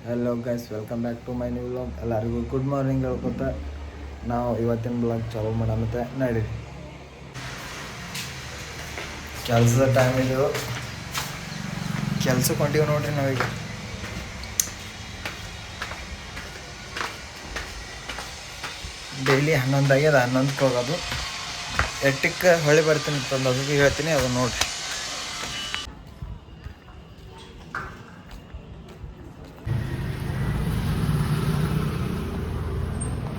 Hello guys, welcome back to my new vlog. ಎಲ್ಲರಿಗೂ good morning ಹೇಳ್ಕೊತ ನಾವು ಇವತ್ತಿನ ಬ್ಲಾಗ್ ಚಾಲೂ ಮಾಡೋಣ. ನಡೀರಿ, ಕೆಲಸದ ಟೈಮ್ ಇದು, ಕೆಲ್ಸಕ್ಕೆ ಹೊಂಟೀವಿ ನೋಡ್ರಿ ನಾವೀಗ. ಡೈಲಿ 11 ಆಗ್ಯದ, 11ಕ್ಕೆ ಹೋಗೋದು. 8ಕ್ಕೆ ಹೊಳ್ಳಿ ಬರ್ತೀನಿ ತಂದು ಅದಕ್ಕೆ ಹೇಳ್ತೀನಿ, ಅದು ನೋಡ್ರಿ.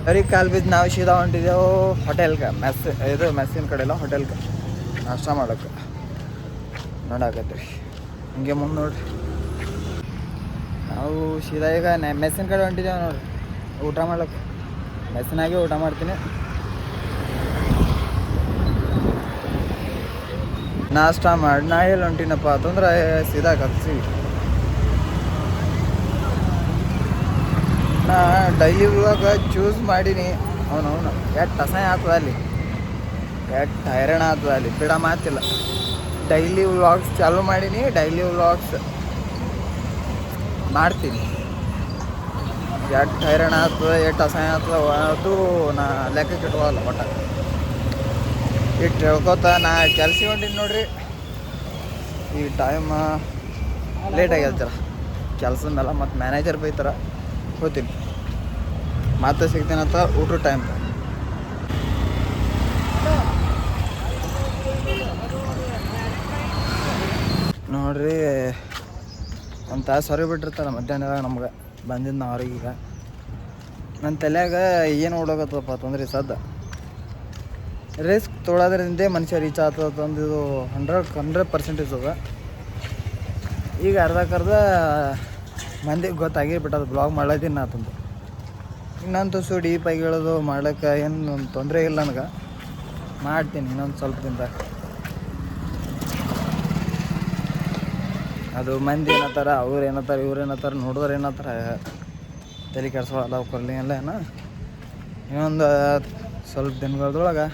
ಬರೀ ಕಾಲು ಬಿದ್ದು ನಾವು ಸೀದಾ ಹೊಂಟಿದ್ದೆವು ಹೋಟೆಲ್ಗೆ. ಮೆಸ್ಸಿನ ಕಡೆ ಎಲ್ಲ ಹೋಟೆಲ್ಗೆ ನಾಷ್ಟ ಮಾಡೋಕ್ಕೆ ನೋಡಾಕತ್ತೀವಿ. ಹಿಂಗೆ ಮುಂದೆ ನೋಡ್ರಿ, ನಾವು ಸೀದಾ ಈಗ ಮೆಸ್ಸಿನ ಕಡೆ ಹೊಂಟಿದ್ದೇವೆ ನೋಡ್ರಿ ಊಟ ಮಾಡ್ಲಿಕ್ಕೆ. ಮೆಸ್ಸಿನಾಗೆ ಊಟ ಮಾಡ್ತೀನಿ. ನಾಷ್ಟ ಮಾಡಿ ನಾ ಎಲ್ಲಿ ಹೊಂಟಿನಪ್ಪ ಅಂತಂದ್ರೆ ಸೀದಾ ಕತ್ತೀವಿ. ನಾ ಡೈಲಿ ವ್ಲಾಗ್ ಚೂಸ್ ಮಾಡೀನಿ. ಅವನು ಎಷ್ಟು ಅಸಹ್ಯ ಆಗ್ತದೆ ಅಲ್ಲಿ, ಎಷ್ಟು ಹೈರಾಣ ಆಗ್ತದೆ ಅಲ್ಲಿ, ಬಿಡ ಮಾತಿಲ್ಲ. ಡೈಲಿ ವ್ಲಾಗ್ಸ್ ಚಾಲೂ ಮಾಡೀನಿ, ಡೈಲಿ ವ್ಲಾಗ್ಸ್ ಮಾಡ್ತೀನಿ. ಎಷ್ಟು ಹೈರಾಣ ಆಗ್ತದೆ, ಎಷ್ಟು ಅಸಹ್ಯ ಆಗ್ತದೆ ಅದು ನಾ ಲೆಕ್ಕಕ್ಕೆ ಇಟ್ಕೋಲ್ಲ. ಒಟ್ಟ ಇಟ್ಟು ಹೇಳ್ಕೊತ ನಾ ಕೆಲ್ಸ ಹೊಂಟೀನಿ ನೋಡ್ರಿ. ಈ ಟೈಮ್ ಲೇಟ್ ಆಗ್ಯಲ್ತೀರ ಕೆಲ್ಸದ ಮೇಲೆ, ಮತ್ತು ಮ್ಯಾನೇಜರ್ ಬೈತಾರ. ಹೋಗ್ತೀನಿ, ಮತ್ತೆ ಸಿಗ್ತೀನಂತ ಊಟ ಟೈಮ್ ನೋಡ್ರಿ. ಒಂದು ತಾಸು ಹೊರಗೆ ಬಿಟ್ಟಿರ್ತಾರೆ ಮಧ್ಯಾಹ್ನದಾಗ ನಮ್ಗೆ ಬಂದಿದ್ದು ನಾವು ಹೊರಗೀಗ. ನನ್ನ ತಲೆಯಾಗ ಏನು ಓಡೋಗತ್ತಪ್ಪ ಅಂತಂದ್ರೆ ಸದ್ದ ರಿಸ್ಕ್ ತೊಗೊಳೋದ್ರಿಂದ ಮನುಷ್ಯ ರೀಚ್ ಆಗ್ತದಂದು ಇದು 100% ಅದ. ಈಗ ಅರ್ಧಕ್ಕರ್ಧ ಮಂದಿಗೆ ಗೊತ್ತಾಗಿ ಬಿಟ್ಟದು ಬ್ಲಾಗ್ ಮಾಡ್ಲತ್ತೀನಿ ನಾ ತಂದು. ಇನ್ನೊಂದು ತುಸು ಡೀಪಾಗಿ ಹೇಳೋದು ಮಾಡ್ಲಿಕ್ಕೆ ಏನು ತೊಂದರೆ ಇಲ್ಲ ನನಗೆ, ಮಾಡ್ತೀನಿ ಇನ್ನೊಂದು ಸ್ವಲ್ಪ ದಿನದಾಗ. ಅದು ಮಂದಿ ಏನತ್ತಾರ, ಅವ್ರು ಏನತ್ತಾರ, ಇವ್ರು ಏನತ್ತಾರ, ನೋಡಿದ್ರೆ ಏನತ್ತಾರ ತಲೆ ಕೆಡ್ಸೋಲ್ಲ ಕೊರಲಿ ಎಲ್ಲ ಏನೋ. ಇನ್ನೊಂದು ಸ್ವಲ್ಪ ದಿನಗಳದೊಳಗೆ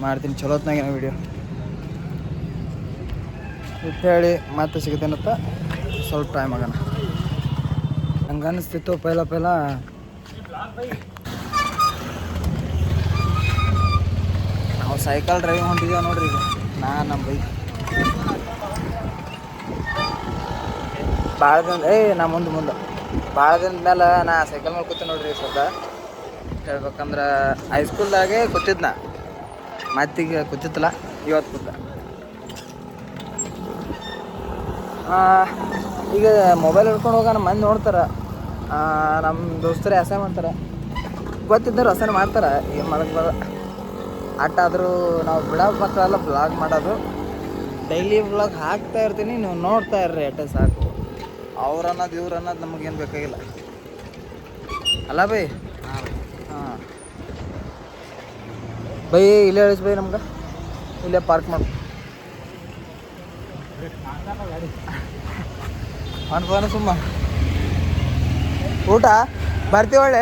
ಮಾಡ್ತೀನಿ ಚಲೋತ್ನಾಗಿನ ವೀಡಿಯೋ ಇಟ್ಟು ಹೇಳಿ. ಮತ್ತೆ ಸಿಗ್ತೇನತ್ತ ಸ್ವಲ್ಪ ಟೈಮ್ ಆಗೋಣ. ಹಂಗೆ ಅನಿಸ್ತಿತ್ತು ಪೈಲ ನಾವು ಸೈಕಲ್ ಡ್ರೈವಿಂಗ್ ಹೊಂಟಿದ್ದೇವೆ ನೋಡ್ರಿ. ಈಗ ನಮ್ಮ ಬೈಕ್ ಭಾಳ ದಿನ ನಾ ಮುಂದೆ ಭಾಳ ದಿನದ ಮೇಲೆ ನಾ ಸೈಕಲ್ ಮೇಲೆ ಕೂತೀನಿ ನೋಡ್ರಿ. ಸದ್ದ ಹೇಳ್ಬೇಕಂದ್ರೆ ಹೈಸ್ಕೂಲ್ದಾಗೆ ಕೂತಿದ್ನ, ಮತ್ತೀಗ ಕೂತಿತ್ತಲ್ಲ, ಇವತ್ತು ಕೂತ. ಈಗ ಮೊಬೈಲ್ ಹಿಡ್ಕೊಂಡು ಹೋಗೋಣ ಮಂದಿ ನೋಡ್ತಾರೆ. ನಮ್ಮ ದೋಸ್ತರೇ ಅಸಹ್ಯ ಮಾಡ್ತಾರೆ, ಗೊತ್ತಿದ್ದರು ಅಸಹ್ಯ ಮಾಡ್ತಾರೆ. ಏನು ಮಾಡೋಕ್ಕೆ ಬರ ಆಟ ಆದರೂ ನಾವು ಬಿಡೋ ಮಕ್ಕಳೆಲ್ಲ ಬ್ಲಾಗ್ ಮಾಡೋದು. ಡೈಲಿ ವ್ಲಾಗ್ ಹಾಕ್ತಾ ಇರ್ತೀನಿ, ನೀವು ನೋಡ್ತಾ ಇರ್ರಿ ಅಷ್ಟೇ ಸಾಕು. ಅವ್ರು ಅನ್ನೋದು ಇವ್ರು ಅನ್ನೋದು ನಮಗೇನು ಬೇಕಾಗಿಲ್ಲ ಅಲ್ಲ ಬೈ. ಹಾಂ ಬೈ, ಇಲ್ಲೇ ಇಳಿಸಿ ಬೈ, ನಮ್ಗೆ ಇಲ್ಲೇ ಪಾರ್ಕ್ ಮಾಡಿ ಅನ್ಕೋನ ಸುಮ್ಮ. ಊಟ ಬರ್ತೀವಿ ಒಳ್ಳೆ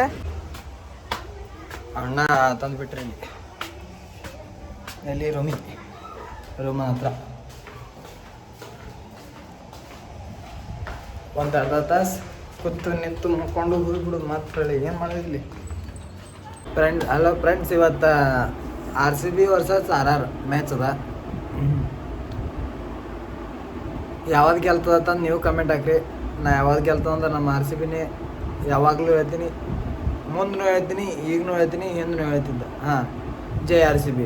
ಅಣ್ಣ ತಂದುಬಿಟ್ರಿ ಎಲ್ಲಿ ರೂಮ್ ಹತ್ರ. ಒಂದು ಅರ್ಧ ತಾಸು ಕೂತು ನಿಂತು ಮುಕ್ಕೊಂಡು ಹೋಗ್ಬಿಡೋದು. ಮಾತ್ರ ಏನು ಮಾಡೋದಿಲ್ಲಿ ಫ್ರೆಂಡ್ಸ್, ಇವತ್ತು RCB ವರ್ಸಸ್ RR ಮ್ಯಾಚ್ ಅದ. ಯಾವ್ದು ಗೆಲ್ತದಂತ ನೀವು ಕಮೆಂಟ್ ಹಾಕ್ರಿ. ನಾ ಯಾವ್ದು ಗೆಲ್ತದಂದ್ರೆ ನಮ್ಮ RCBನೇ ಯಾವಾಗಲೂ ಹೇಳ್ತೀನಿ, ಮುಂದೂ ಹೇಳ್ತೀನಿ, ಈಗಲೂ ಹೇಳ್ತೀನಿ, ಹಿಂದೂ ಹೇಳ್ತಿದ್ದೆ. ಹಾಂ, ಜೈ RCB.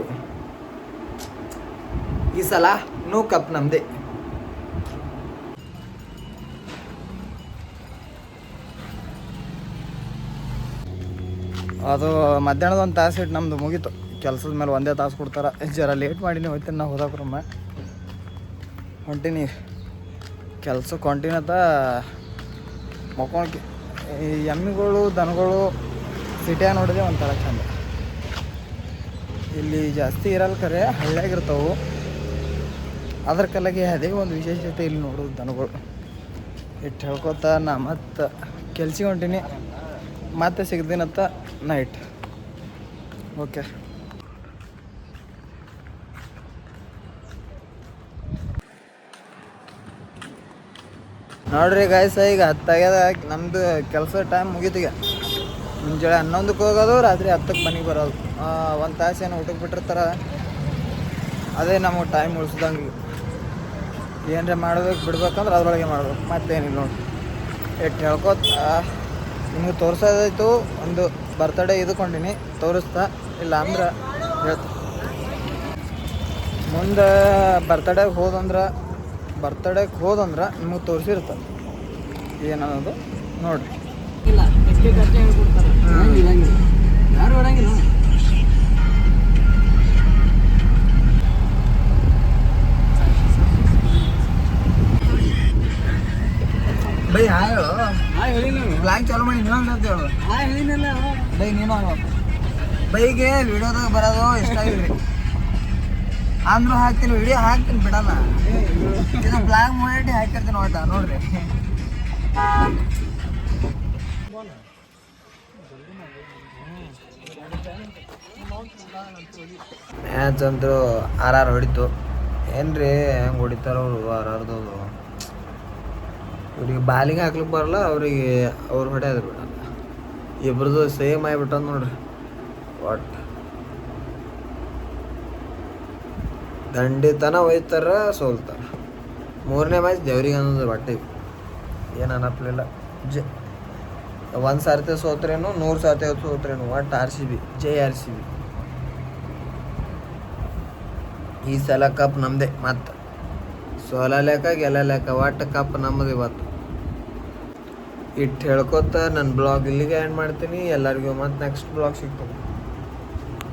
ಈ ಸಲ ಕಪ್ ನಮ್ಮದೇ. ಅದು ಮಧ್ಯಾಹ್ನದ ಒಂದು ತಾಸು ಇಟ್ಟು ನಮ್ಮದು ಮುಗೀತು. ಕೆಲಸದ ಮೇಲೆ ಒಂದೇ ತಾಸು ಕೊಡ್ತಾರೆ. ಜರ ಲೇಟ್ ಮಾಡೀನಿ, ಹೋಗ್ತೀನಿ ನಾ ಹೋದಾಕ್ರಮ್ಮ ಹೊಂಟೀನಿ ಕೆಲ್ಸಕ್ಕೆ ಹೊಂಟೀನತ್ತ. ಮಕ್ಕೊಳಕ್ಕೆ ಈ ಎಮ್ಮಿಗಳು ದನಗಳು ಸಿಟಿಯಾಗ ನೋಡಿದೆ ಒಂಥರ ಚಂದ. ಇಲ್ಲಿ ಜಾಸ್ತಿ ಇರಲ್ಲ, ಖರೆ ಹಳ್ಳಿಯಾಗಿರ್ತಾವೆ. ಅದ್ರ ಕಲಾಗಿ ಅದೇ ಒಂದು ವಿಶೇಷತೆ ಇಲ್ಲಿ ನೋಡೋದು ದನಗಳು. ಇಟ್ಟು ಹೇಳ್ಕೊತ ನಾ ಮತ್ತೆ ಕೆಲ್ಸಿಗೆ ಹೊಂಟೀನಿ. ಮತ್ತೆ ಸಿಗ್ತೀನತ್ತ ನೈಟ್. ಓಕೆ, ನೋಡ್ರಿ ಗಾಯ್ಸ ಈಗ 10 ಆಗ್ಯದ. ನಮ್ಮದು ಕೆಲಸ ಟೈಮ್ ಮುಗೀತೀಗ. ಮುಂಜಾನೆ 11ಕ್ಕೆ ಹೋಗೋದು, ರಾತ್ರಿ 10ಕ್ಕೆ ಮನೆಗೆ ಬರೋದು. 1 ತಾಸೇನು ಊಟಕ್ಕೆ ಬಿಟ್ಟಿರ್ತಾರೆ. ಅದೇ ನಮಗೆ ಟೈಮ್ ಉಳಿಸ್ದಂಗೆ. ಏನರ ಮಾಡ್ಬೇಕು ಬಿಡ್ಬೇಕಂದ್ರೆ ಅದ್ರೊಳಗೆ ಮಾಡ್ಬೇಕು, ಮತ್ತೇನಿಲ್ಲ ನೋಡಿ. ಎಷ್ಟು ಹೇಳ್ಕೊತ ನಿಮ್ಗೆ ತೋರ್ಸೋದಾಯ್ತು. ಒಂದು ಬರ್ತಡೇ ಇದ್ಕೊಂಡಿನಿ, ತೋರಿಸ್ತಾ ಇಲ್ಲ ಅಂದ್ರೆ ಹೇಳ್ತ ಮುಂದೆ ಬರ್ತಡೇಗೆ ಹೋದಂದ್ರೆ ನಿಮಗೆ ತೋರಿಸಿರ್ತಾರೆ ಏನನ್ನೋದು ನೋಡಿರಿ. ಇಲ್ಲ ಹೇಳ್ಕೊಡ್ತಾರೆ, ಯಾರು ಹೊಡಂಗಿಲ್ಲ. ಬೈ ಹಾಯ್ ಹೇಳು. ಹೇಳಿ ಬ್ಲಾಗ್ ಚಾಲು ಮಾಡಿ ನೀನು ಅಂತ ಹೇಳು. ಹೇಳಿನಲ್ಲ ಬೈ ನೀನು ಬೈಗೆ ವಿಡಿಯೋದಾಗ ಬರೋದು ಇಷ್ಟ ಆಗಿರಿ ಅಂದ್ರೂ ಹಾಕ್ತೀನಿ, ವಿಡಿಯೋ ಹಾಕ್ತೀನಿ ಬಿಡಲ್ಲ. ಇದು ಬ್ಲಾಗ್ ಮಾಡಿ ಹಾಕಿರ್ತೀನಿ ಒಟ್ಟ ನೋಡ್ರಿ. ಮ್ಯಾಚ್ ಅಂತೂ RR ಹೊಡಿತು. ಏನ್ರಿ ಹೆಂಗೆ ಹೊಡಿತಾರ ಅವರು RRದವರು. ಇವ್ರಿಗೆ ಬಾಲಿಗೆ ಹಾಕ್ಲಿಕ್ಕೆ ಬರಲ್ಲ, ಅವ್ರಿಗೆ ಅವ್ರು ಹೊಡೆಯೋದು ಬಿಡಲ್ಲ. ಇಬ್ರದ್ದು ಸೇಮ್ ಆಗಿಬಿಟ್ಟದ ನೋಡ್ರಿ. ಒಟ್ಟು ದಂಡಿತನ ಒಯ್ತಾರ, ಸೋಲ್ತಾರ. 3ನೇ ಮ್ಯಾಚ್ ದೇವ್ರಿಗೆ ಅನ್ನೋದು ಬಟ್ಟೆ ಏನು ಅನ್ನಪ್ಪಲಿಲ್ಲ. 1 ಸರ್ತಿ ಸೋತ್ರೇನು 100 ಸರ್ತಿ ಸೋತ್ರೇನು ಒಟ್ಟು RCB, ಜೈ RCB. ಈ ಸಲ ಕಪ್ ನಮ್ಮದೇ. ಮತ್ತು ಸೋಲಲೇಕ ಗೆಲ್ಲಲೇಕ ಒಟ್ಟು ಕಪ್ ನಮ್ಮದು ಇವತ್ತು. ಇಟ್ಟು ಹೇಳ್ಕೊತ ನನ್ನ ಬ್ಲಾಗ್ ಇಲ್ಲಿಗೆ ಎಂಡ್ ಮಾಡ್ತೀನಿ. ಎಲ್ಲರಿಗೂ ಮತ್ತು ನೆಕ್ಸ್ಟ್ ಬ್ಲಾಗ್ ಸಿಗ್ತೀನಿ.